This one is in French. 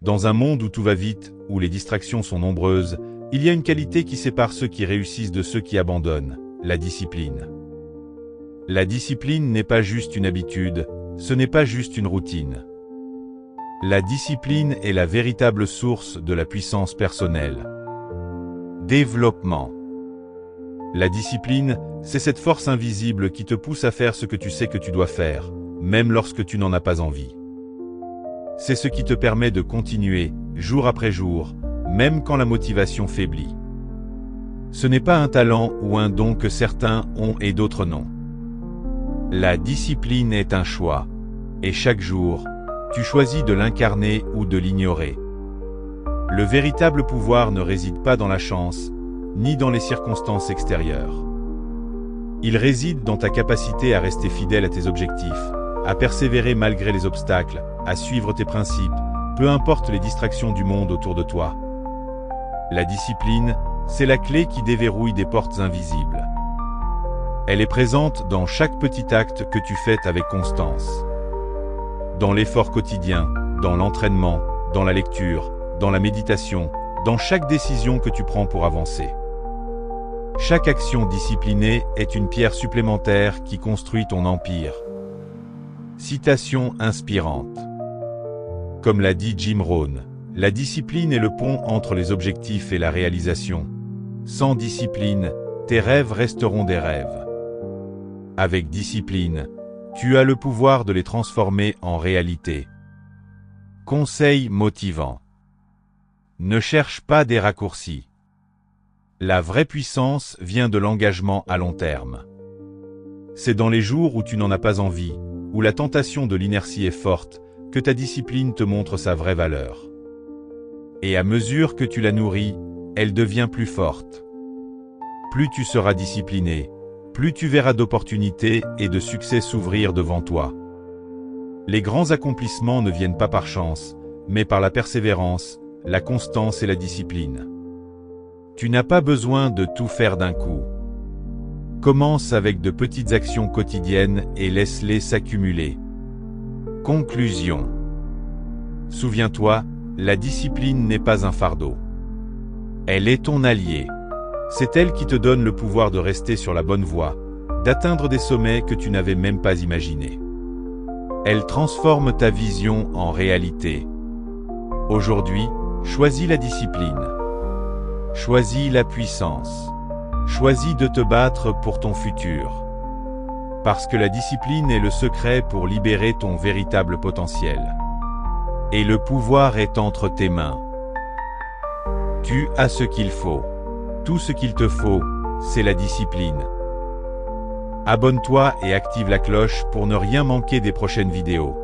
Dans un monde où tout va vite, où les distractions sont nombreuses, il y a une qualité qui sépare ceux qui réussissent de ceux qui abandonnent, la discipline. La discipline n'est pas juste une habitude, ce n'est pas juste une routine. La discipline est la véritable source de la puissance personnelle. Développement. La discipline, c'est cette force invisible qui te pousse à faire ce que tu sais que tu dois faire, même lorsque tu n'en as pas envie. C'est ce qui te permet de continuer, jour après jour, même quand la motivation faiblit. Ce n'est pas un talent ou un don que certains ont et d'autres non. La discipline est un choix, et chaque jour, tu choisis de l'incarner ou de l'ignorer. Le véritable pouvoir ne réside pas dans la chance, ni dans les circonstances extérieures. Il réside dans ta capacité à rester fidèle à tes objectifs, à persévérer malgré les obstacles, à suivre tes principes, peu importe les distractions du monde autour de toi. La discipline, c'est la clé qui déverrouille des portes invisibles. Elle est présente dans chaque petit acte que tu fais avec constance. Dans l'effort quotidien, dans l'entraînement, dans la lecture, dans la méditation, dans chaque décision que tu prends pour avancer. Chaque action disciplinée est une pierre supplémentaire qui construit ton empire. Citation inspirante. Comme l'a dit Jim Rohn, la discipline est le pont entre les objectifs et la réalisation. Sans discipline, tes rêves resteront des rêves. Avec discipline, tu as le pouvoir de les transformer en réalité. Conseil motivant. Ne cherche pas des raccourcis. La vraie puissance vient de l'engagement à long terme. C'est dans les jours où tu n'en as pas envie, où la tentation de l'inertie est forte, que ta discipline te montre sa vraie valeur. Et à mesure que tu la nourris, elle devient plus forte. Plus tu seras discipliné, plus tu verras d'opportunités et de succès s'ouvrir devant toi. Les grands accomplissements ne viennent pas par chance, mais par la persévérance, la constance et la discipline. Tu n'as pas besoin de tout faire d'un coup. Commence avec de petites actions quotidiennes et laisse-les s'accumuler. Conclusion. Souviens-toi, la discipline n'est pas un fardeau. Elle est ton allié. C'est elle qui te donne le pouvoir de rester sur la bonne voie, d'atteindre des sommets que tu n'avais même pas imaginés. Elle transforme ta vision en réalité. Aujourd'hui, choisis la discipline. Choisis la puissance. Choisis de te battre pour ton futur. Parce que la discipline est le secret pour libérer ton véritable potentiel. Et le pouvoir est entre tes mains. Tu as ce qu'il faut. Tout ce qu'il te faut, c'est la discipline. Abonne-toi et active la cloche pour ne rien manquer des prochaines vidéos.